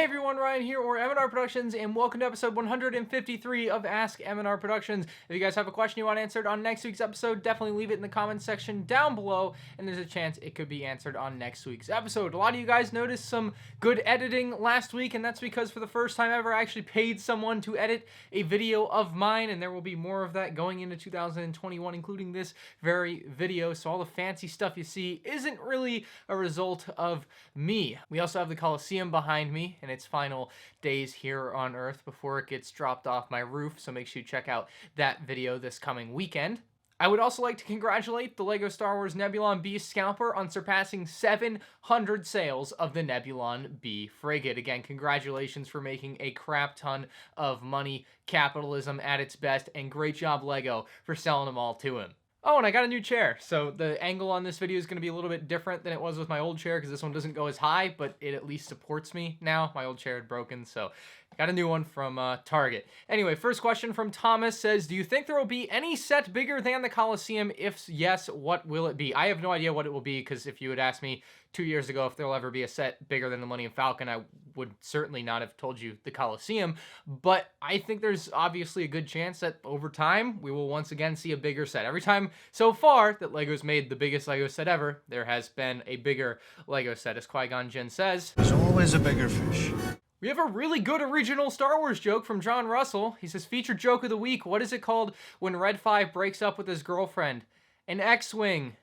Hey everyone, Ryan here, or M&R Productions, and welcome to episode 153 of Ask M&R Productions. If you guys have a question you want answered on next week's episode, definitely leave it in the comments section down below, and there's a chance it could be answered on next week's episode. A lot of you guys noticed some good editing last week, and that's because for the first time ever, I actually paid someone to edit a video of mine, and there will be more of that going into 2021, including this very video, so all the fancy stuff you see isn't really a result of me. We also have the Coliseum behind me in its final days here on Earth before it gets dropped off my roof, so make sure you check out that video this coming weekend. I would also like to congratulate the LEGO Star Wars Nebulon B Scalper on surpassing 700 sales of the Nebulon B Frigate. Again, congratulations for making a crap ton of money, capitalism at its best, and great job LEGO for selling them all to him. Oh, and I got a new chair, so the angle on this video is going to be a little bit different than it was with my old chair, because this one doesn't go as high, but it at least supports me now. My old chair had broken, so I got a new one from Target. Anyway, first question from Thomas says, do you think there will be any set bigger than the Coliseum? If yes, what will it be? I have no idea what it will be, because if you had asked me 2 years ago if there'll ever be a set bigger than the Millennium Falcon, I would certainly not have told you the Coliseum, but I think there's obviously a good chance that over time we will once again see a bigger set. Every time so far that LEGO's made the biggest LEGO set ever, there has been a bigger LEGO set, as Qui-Gon Jinn says. There's always a bigger fish. We have a really good original Star Wars joke from John Russell. He says, featured joke of the week, what is it called when Red 5 breaks up with his girlfriend? An X-Wing.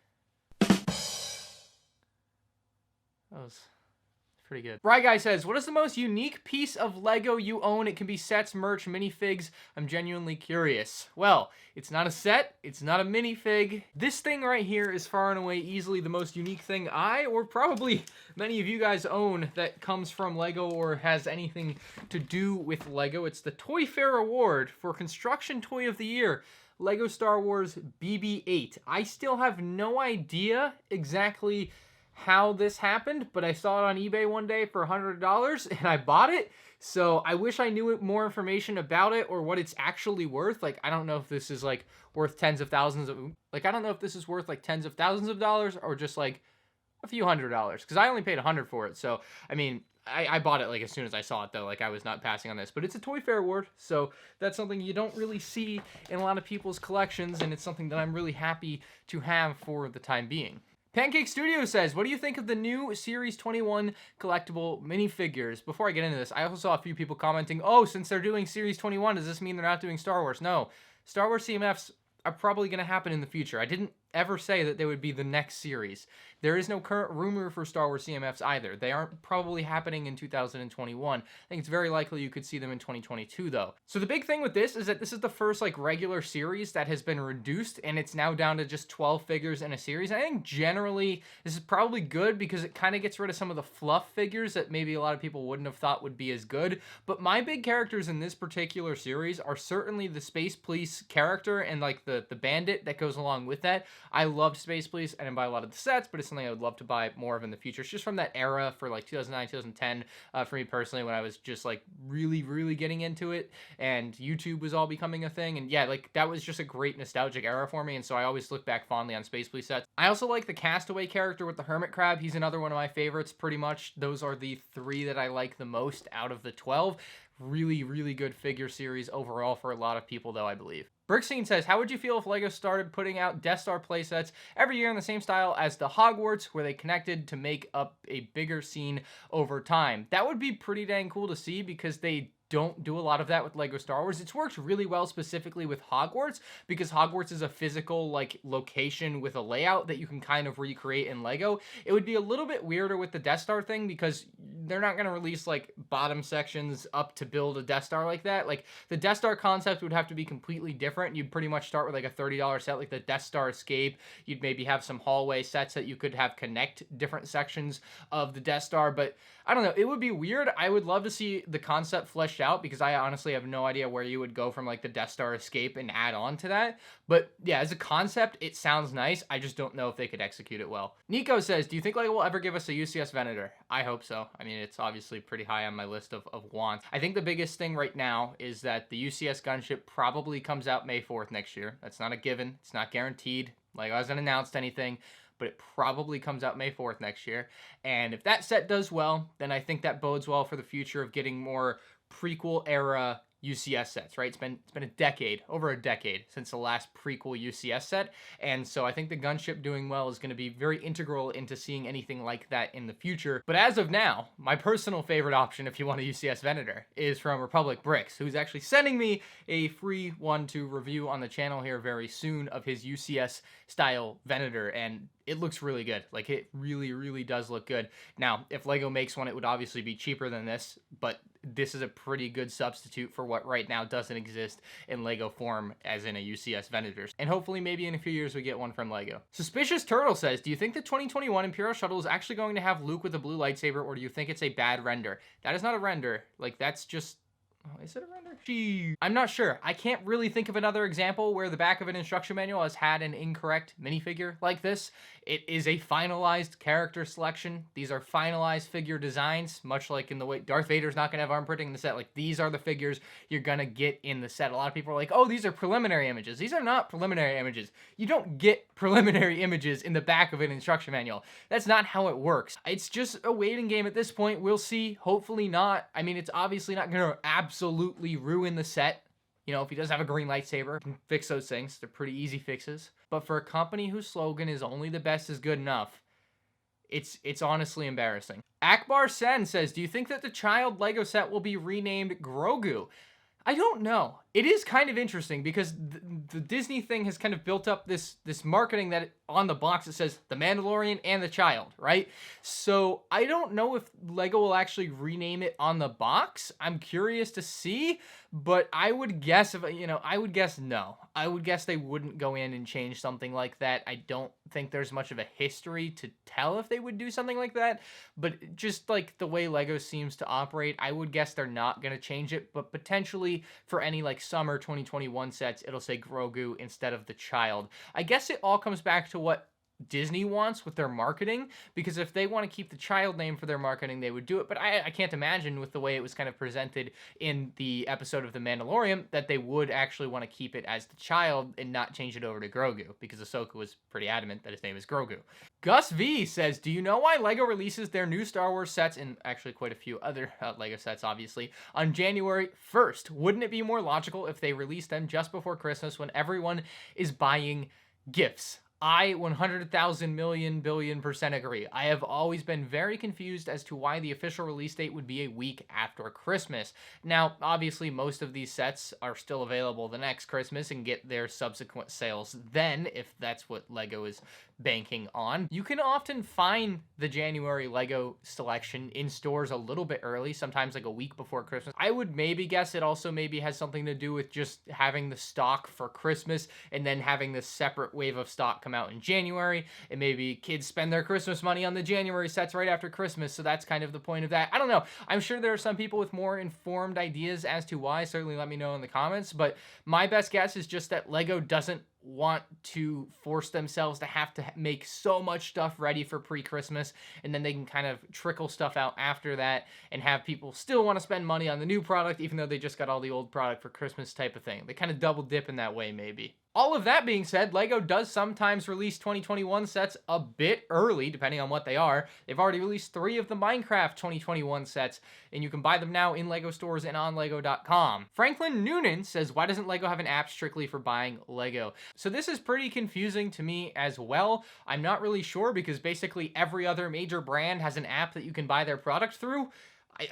That was pretty good. Right Guy says, what is the most unique piece of LEGO you own? It can be sets, merch, minifigs. I'm genuinely curious. Well, it's not a set. It's not a minifig. This thing right here is far and away easily the most unique thing I, or probably many of you guys, own that comes from LEGO or has anything to do with LEGO. It's the Toy Fair Award for Construction Toy of the Year. LEGO Star Wars BB-8. I still have no idea exactly how this happened, but I saw it on eBay one day for $100 and I bought it. So I wish I knew more information about it or what it's actually worth. Like, I don't know if this is like worth tens of thousands of, like, I don't know if this is worth like tens of thousands of dollars or just like a few $100s, because I only paid $100 for it. So, I mean, I bought it like as soon as I saw it though, like I was not passing on this, but it's a Toy Fair Award. So that's something you don't really see in a lot of people's collections. And it's something that I'm really happy to have for the time being. Pancake Studio says, what do you think of the new Series 21 collectible minifigures? Before I get into this, I also saw a few people commenting, oh, since they're doing Series 21, does this mean they're not doing Star Wars? No, Star Wars CMFs are probably going to happen in the future. I didn't ever say that they would be the next series. There is no current rumor for Star Wars CMFs either. They aren't probably happening in 2021. I think it's very likely you could see them in 2022 though. So the big thing with this is that this is the first like regular series that has been reduced, and it's now down to just 12 figures in a series. I think generally this is probably good because it kind of gets rid of some of the fluff figures that maybe a lot of people wouldn't have thought would be as good. But my big characters in this particular series are certainly the Space Police character and like the bandit that goes along with that. I loved Space Police. I didn't buy a lot of the sets, but it's something I would love to buy more of in the future. It's just from that era for like 2009, 2010 for me personally, when I was just like really getting into it and YouTube was all becoming a thing. And yeah, like that was just a great nostalgic era for me. And so I always look back fondly on Space Police sets. I also like the Castaway character with the Hermit Crab. He's another one of my favorites pretty much. Those are the three that I like the most out of the 12. Really good figure series overall for a lot of people though, I believe. Brickstein says, how would you feel if LEGO started putting out Death Star playsets every year in the same style as the Hogwarts, where they connected to make up a bigger scene over time? That would be pretty dang cool to see, because they don't do a lot of that with LEGO Star Wars. It's worked really well specifically with Hogwarts, because Hogwarts is a physical like location with a layout that you can kind of recreate in LEGO. It would be a little bit weirder with the Death Star thing, because they're not going to release like bottom sections up to build a Death Star like that. Like the Death Star concept would have to be completely different. You'd pretty much start with like a $30 set like the Death Star Escape. You'd maybe have some hallway sets that you could have connect different sections of the Death Star, but I don't know, it would be weird. I would love to see the concept fleshed out, because I honestly have no idea where you would go from like the Death Star Escape and add on to that. But yeah, as a concept, it sounds nice. I just don't know if they could execute it well. Nico says, do you think LEGO will ever give us a UCS Venator? I hope so. I mean, it's obviously pretty high on my list of wants. I think the biggest thing right now is that the UCS gunship probably comes out May 4th next year. That's not a given. It's not guaranteed. LEGO hasn't announced anything. but it probably comes out May 4th next year. And if that set does well, then I think that bodes well for the future of getting more prequel era UCS sets, right? It's been a decade, over a decade, since the last prequel UCS set, and so I think the gunship doing well is going to be very integral into seeing anything like that in the future. But as of now, my personal favorite option, if you want a UCS Venator, is from Republic Bricks, who's actually sending me a free one to review on the channel here very soon of his UCS style Venator, and it looks really good. Like, it really, really does look good. Now, if LEGO makes one, it would obviously be cheaper than this, but this is a pretty good substitute for what right now doesn't exist in LEGO form, as in a UCS Venator. And hopefully, maybe in a few years, we get one from LEGO. Suspicious Turtle says, do you think the 2021 Imperial Shuttle is actually going to have Luke with a blue lightsaber, or do you think it's a bad render? That is not a render. Like, that's just... Oh, is it a render? Gee, I'm not sure. I can't really think of another example where the back of an instruction manual has had an incorrect minifigure like this. It is a finalized character selection. These are finalized figure designs, much like in the way Darth Vader's not going to have arm printing in the set. Like, these are the figures you're going to get in the set. A lot of people are like, oh, these are preliminary images. These are not preliminary images. You don't get preliminary images in the back of an instruction manual. That's not how it works. It's just a waiting game at this point. We'll see. Hopefully not. I mean, it's obviously not going to absolutely ruin the set. You know, if he does have a green lightsaber, he can fix those things. They're pretty easy fixes. But for a company whose slogan is only the best is good enough, it's honestly embarrassing. Akbar Sen says, do you think that the child LEGO set will be renamed Grogu? I don't know. It is kind of interesting because the Disney thing has kind of built up this marketing that on the box it says The Mandalorian and the Child, right? So I don't know if LEGO will actually rename it on the box. I'm curious to see, but I would guess I would guess no. I would guess they wouldn't go in and change something like that. I don't think there's much of a history to tell if they would do something like that, but just like the way LEGO seems to operate, I would guess they're not going to change it, but potentially for any like summer 2021 sets, it'll say Grogu instead of the Child. I guess it all comes back to what Disney wants with their marketing, because if they want to keep the Child name for their marketing, they would do it, but I can't imagine with the way it was kind of presented in the episode of The Mandalorian that they would actually want to keep it as the Child and not change it over to Grogu, because Ahsoka was pretty adamant that his name is Grogu. Gus V says, do you know why LEGO releases their new Star Wars sets, and actually quite a few other LEGO sets obviously, on January 1st? Wouldn't it be more logical if they released them just before Christmas when everyone is buying gifts? I 100,000 million billion % agree. I have always been very confused as to why the official release date would be a week after Christmas. Now, obviously, most of these sets are still available the next Christmas and get their subsequent sales then, if that's what LEGO is banking on. You can often find the January LEGO selection in stores a little bit early, sometimes like a week before Christmas. I would maybe guess it also maybe has something to do with just having the stock for Christmas and then having this separate wave of stock come out in January, and maybe kids spend their Christmas money on the January sets right after Christmas, so that's kind of the point of that. I don't know. I'm sure there are some people with more informed ideas as to why. Certainly let me know in the comments, but my best guess is just that LEGO doesn't want to force themselves to have to make so much stuff ready for pre-Christmas, and then they can kind of trickle stuff out after that and have people still want to spend money on the new product even though they just got all the old product for Christmas type of thing. They kind of double dip in that way maybe. All of that being said, LEGO does sometimes release 2021 sets a bit early, depending on what they are. They've already released 3 of the Minecraft 2021 sets, and you can buy them now in LEGO stores and on LEGO.com. Franklin Noonan says, why doesn't LEGO have an app strictly for buying LEGO? So this is pretty confusing to me as well. I'm not really sure, because basically every other major brand has an app that you can buy their product through.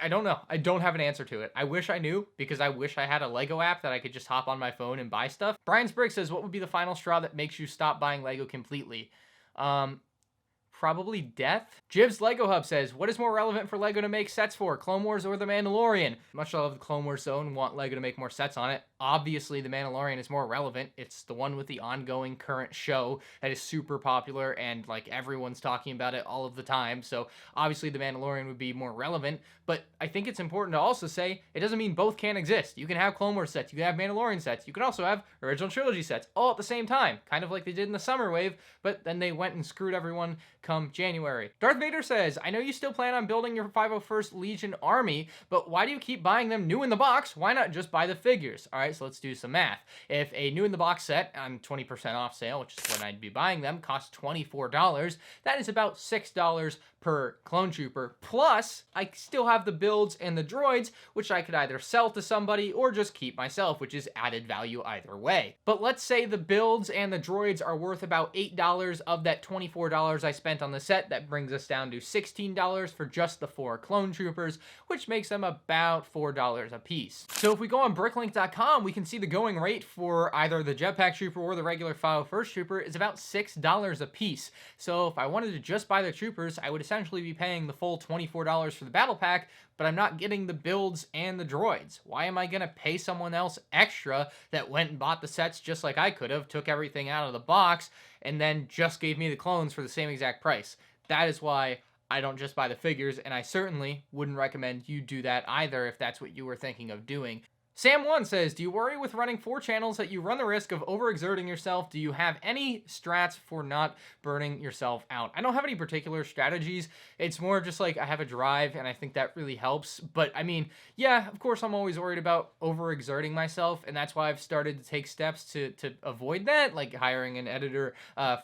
I don't know. I don't have an answer to it. I wish I knew, because I wish I had a LEGO app that I could just hop on my phone and buy stuff. Brian's Brick says, what would be the final straw that makes you stop buying LEGO completely? Probably death. Jib's Lego Hub says, what is more relevant for LEGO to make sets for, Clone Wars or The Mandalorian? Much I love the Clone Wars zone, want LEGO to make more sets on it. Obviously, The Mandalorian is more relevant. It's the one with the ongoing current show that is super popular, and like everyone's talking about it all of the time. So obviously The Mandalorian would be more relevant, but I think it's important to also say it doesn't mean both can't exist. You can have Clone Wars sets, you can have Mandalorian sets, you can also have original trilogy sets all at the same time, kind of like they did in the Summer Wave, but then they went and screwed everyone come January. Darth Vader says, I know you still plan on building your 501st Legion army, but why do you keep buying them new in the box? Why not just buy the figures? All right, so let's do some math. If a new in the box set on 20% off sale, which is when I'd be buying them, costs $24, that is about $6 per clone trooper. Plus, I still have the builds and the droids, which I could either sell to somebody or just keep myself, which is added value either way. But let's say the builds and the droids are worth about $8 of that $24 I spent on the set. That brings us down to $16 for just the 4 clone troopers, which makes them about $4 a piece. So if we go on bricklink.com, we can see the going rate for either the jetpack trooper or the regular 501st trooper is about $6 a piece. So if I wanted to just buy the troopers, I would essentially be paying the full $24 for the battle pack, but I'm not getting the builds and the droids. Why am I gonna pay someone else extra that went and bought the sets just like I could have, took everything out of the box, and then just gave me the clones for the same exact price? That is why I don't just buy the figures, and I certainly wouldn't recommend you do that either if that's what you were thinking of doing. Sam1 says, do you worry with running 4 channels that you run the risk of overexerting yourself? Do you have any strats for not burning yourself out? I don't have any particular strategies. It's more just like I have a drive and I think that really helps. But I mean, yeah, of course I'm always worried about overexerting myself, and that's why I've started to take steps to avoid that, like hiring an editor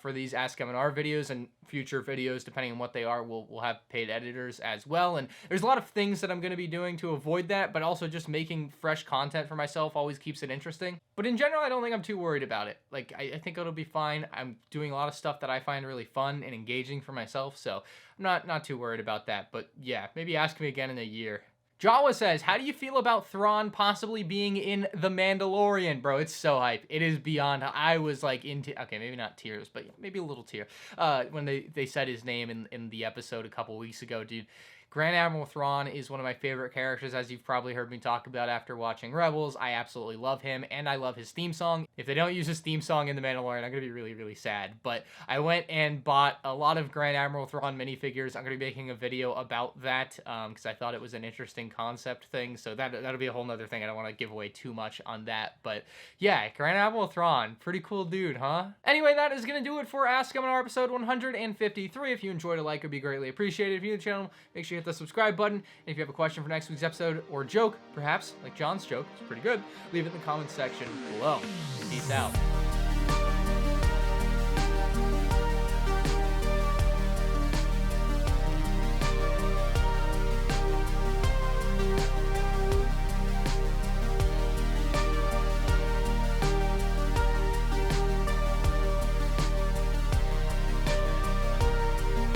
for these Ask M&R videos, and future videos, depending on what they are, we'll have paid editors as well. And there's a lot of things that I'm going to be doing to avoid that, but also just making fresh content for myself always keeps it interesting. But in general, I don't think I'm too worried about it. Like, I think it'll be fine. I'm doing a lot of stuff that I find really fun and engaging for myself, so I'm not too worried about that. But yeah, maybe ask me again in a year. Jawa says, how do you feel about Thrawn possibly being in The Mandalorian? Bro, it's so hype. It is beyond. I was like into, okay, maybe not tears, but maybe a little tear. When they said his name in the episode a couple weeks ago, dude. Grand Admiral Thrawn is one of my favorite characters, as you've probably heard me talk about after watching Rebels. I absolutely love him, and I love his theme song. If they don't use his theme song in The Mandalorian, I'm going to be really, really sad. But I went and bought a lot of Grand Admiral Thrawn minifigures. I'm going to be making a video about that because I thought it was an interesting concept thing. So that'll be a whole nother thing. I don't want to give away too much on that. But yeah, Grand Admiral Thrawn, pretty cool dude, huh? Anyway, that is going to do it for Ask M&R episode 153. If you enjoyed, a like would be greatly appreciated. If you're new to the channel, make sure you hit the subscribe button. And if you have a question for next week's episode or joke, perhaps, like John's joke, it's pretty good, leave it in the comments section below. Peace out.